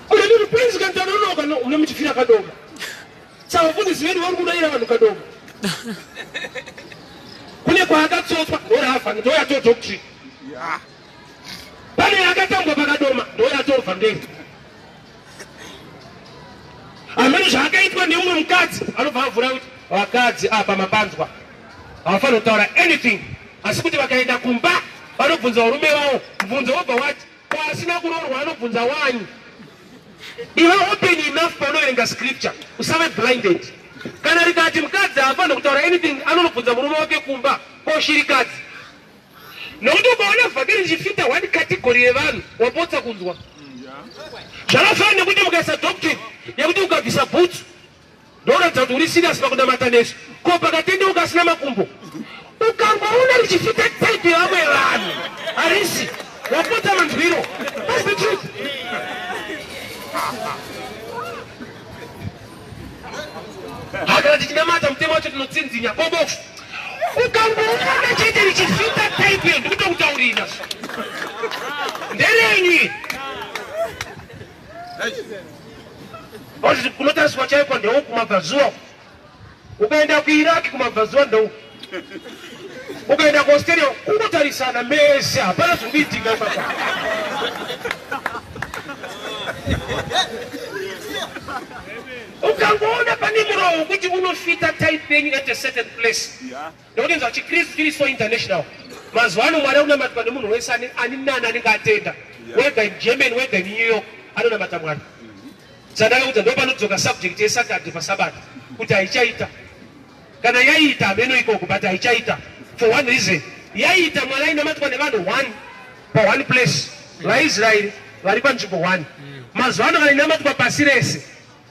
Unodiri prince kantanonoka une muchifira kadoma. Saka vafundisi vedu vari kudayira vanhu kadoma. Kune kwaakatsotswa ndorafa ndoyato doctrine. Pane akatangwa pakadoma ndoyatorwa ndenge. Amene zvakaitwa neumwe mukadzi anobva avhura kuti vakadzi apa mapanzwa havafanira kutaura anything, asi kuti vakaenda kumba vanobvunza varume vavo mubvunzo wobva wati kwasina kuroorwa anobvunza wanyu. Iva open enough paunoverenga scripture usave blinded. Kana rikati mukadzi haafanira kutaura anything anonobvunza murume wake kumba koshirikadzi nokuti ukaona vhakeri richifita one category yevanhu wapotsa kunzwa. Zvakafanana nekuti mukaisa doctrine yekuti ukabvisa bhutsu ndoratidza kuti uri serious pakunamata nesu ko pakatendeuka asina makumbo ukangoona richifita type yevamwe vanhu harisi wapotsa manzwiro. That's the truth. Hakana tichinamata mutemo wacho tinotsinzinya bobofu ukangoona chete richifita type yo ndikutokutaurira nderenyi kunotariswa chaiko ndeuku kumabvazuva ukaenda kuiraki kumabvazuva ndeuku ukaenda kuaustralia kungotarisana mese hapana zvinoitika ikaka. Ukangoona pane muromo wekuti unofita type yenyu at a certain place ndokuti nzva chikristu chiri so international. Mazuva ano Mwari unamatwa nemunhu wese ani nani anenge atenda wega in Germany wega in New York anonamata Mwari. Sandakaudza ndo panodzoka subject yeSaturday paSabata kuti haichaita. Kana yaita hameno ikoko but haichaita for one reason. Yaita Mwari ainamatwa nevanhu one pa one place vaIsraeri vari panzvimbo one. Mazuva ano kana inamatwa pasi rese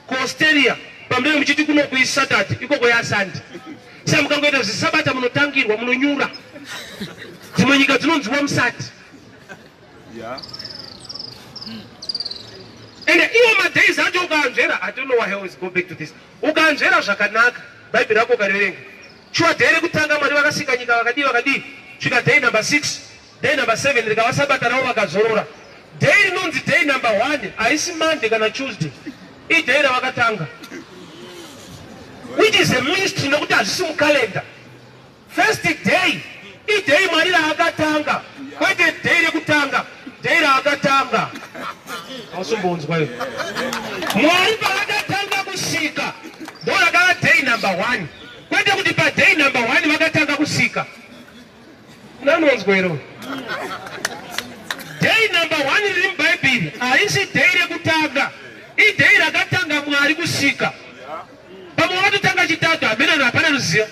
kuAustralia pamene mchiti kuno ku Saturday iko kwa Sunday sasa mukangoita zisabata munotangirwa munonyura dzimwe nyika dzinonziwa msati and iwo madays acho ukaanzvera I don't know why I always go back to this ukaanzvera zvakanaka Bible rako ukarerenga chua day rekutanga Mwari vakasika nyika vakadii svika day number 6 day number 7 rikava sabata ravo vakazorora day rinonzi day number 1 haisi Monday kana Tuesday iday ravakatanga which is a mystery nokuti hazvisi mukalenda first day iday Mwari raakatanga kwete day rekutanga day raakatanga ausombonzwa iyo Mwari paakatanga kusika ndo rakava day number 1 kwete kuti pa day number 1 vakatanga kusika nanonzwa iro day number 1 riri muBhaibheri haisi day rekutanga iday rakatanga Mwari kusika pamwe watotanga chitatu hamene hapana ruziya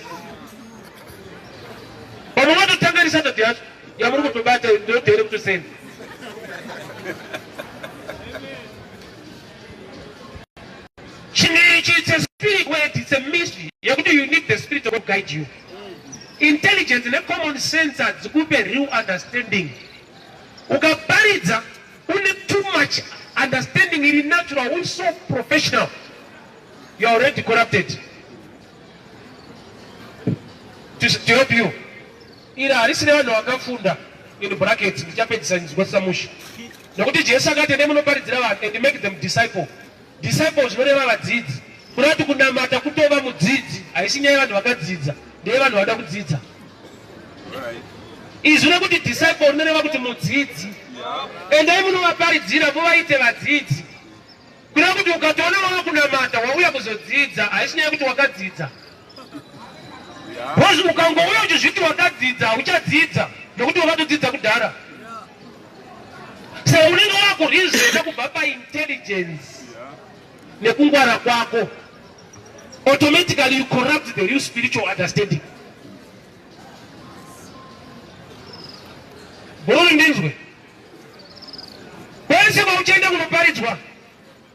pamwe watotanga risatatu yacho yamuri kutobata ndo day rekutosenda it's a spirit word, it's a mystery. You need the Spirit of God to guide you. Intelligence and common sense are a real understanding. Ukaparidza, only too much understanding in natural, also professional. You are already corrupted. To help you. Ira arisina no akafunda in brackets ndichapedzisa nzwesa mushi. Nokuti Jesu akati nemunoparidzira vanhu and make them disciple. Disciples voreva vadzidzi. Kurati kunamata kutova mudzidzi haisi nyaya vanhu vakadzidza ndeye vanhu vada kudzidza. Izvi rekuti disciple rinoreva kuti mudzidzi endai munovaparidzira muvaite vadzidzi kureva kuti ukatoona wava kunamata wauya kuzodzidza haisi nyaya kuti wakadzidza bhozi ukangouya uchizviti wakadzidza hauchadzidza nokuti wakatodzidza kudhara saka unenge wakurizvena kubva paintelligence nekungwara kwako automatically you corrupt the real spiritual understanding. Bori ndinzwe kwese kwauchenda kunoparidzwa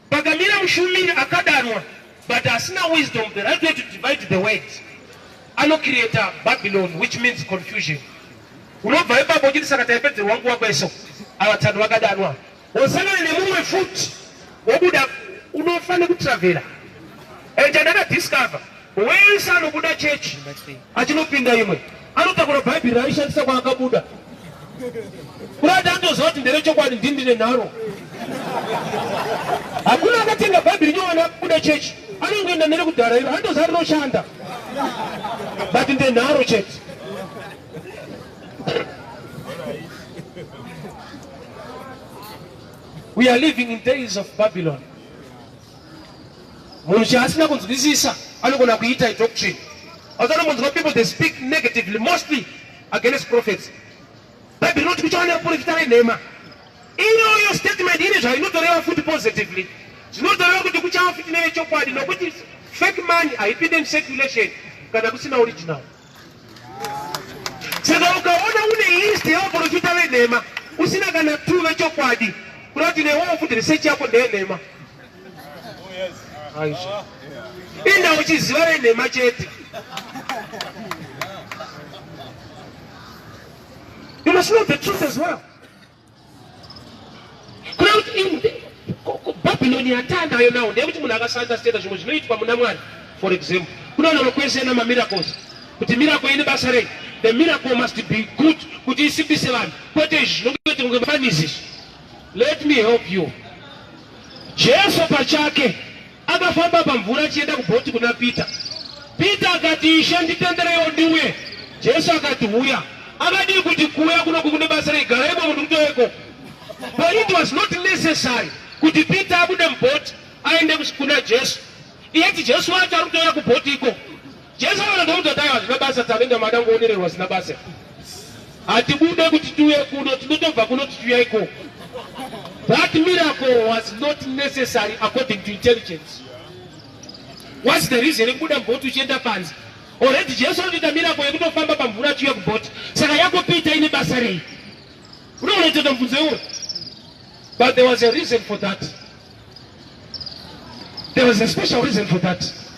pakamira mushumiri akadanwa but asina wisdom the right way to divide the word anocreata Babylon which means confusion. Unobva ipapo uchiti saka taipedzerwa nguva kweso avatanhu vakadanwa wosangana nemumwe futi wobuda unofanira kutravera chandaka discover wese anobuda chechi achinopinda imwe anotakura Bhaibheri raishandisa kwaakabuda kurati andoziva kuti nderechokwadi ndindine nharo hakuna akatenga Bhaibheri nyowani kubuda chechi anongoenda nerekudhara iro andoziva rinoshanda but ndenharo chete. We are living in days of Babylon. Munhu chaasina kunzwisisa anogona kuita doctrine. Although most people they speak negatively, mostly against prophets. Bible not kuchaona profita nema. Iyo statement ine zvainotoreva futi positively. Zvinotoreva kuti kuchava futi nevechokwadi nokuti fake money haipinde in kana kusina original. Saka ukaona une list yevaprofita venhema usina kana 2 vechokwadi kurati newewo futi research yako ndeyenhema. Inda uchiziva venhema chete. You must know the truth as well. Babylon yatanda yo now ndekuti munhu akasunderstand zvimwe zvinoitwa muna Mwari. For example, kuna vanokwesena miracles. Kuti miracle ine basa rei. The miracle must be good kuti isimbise vanhu. Kwete zvinongoti ungefanisi. Let me help you. Jesu pachake akafamba pamvura achienda kubhoti kuna Peter. Peter akati ishe nditendereyo ndiuye. Jesu akati uya. Akadii kuti kuuya kunoku kune basa regaremo munhu kutoweko. But it was not necessary kuti Peter abude mubhoti aende kuna Jesu. Iyeti Jesu wacho ari kutoya kubhoti iko. Jesu anoda kuti taiwa zvina basa taenda madango onererwa zina basa. Hatibude kuti tiuye kuno tinotobva kuno tiuya iko. That miracle was not necessary according to intelligence. What's the reason yekubuda mubhoti uchienda panzi? Already Jesu anoita miracle yekutofamba pamvura achiuya kubhoti. Saka yako Peter ine basa rei. Unoona kuti mubvunzo uyu. But there was a reason for that. There was a special reason for that.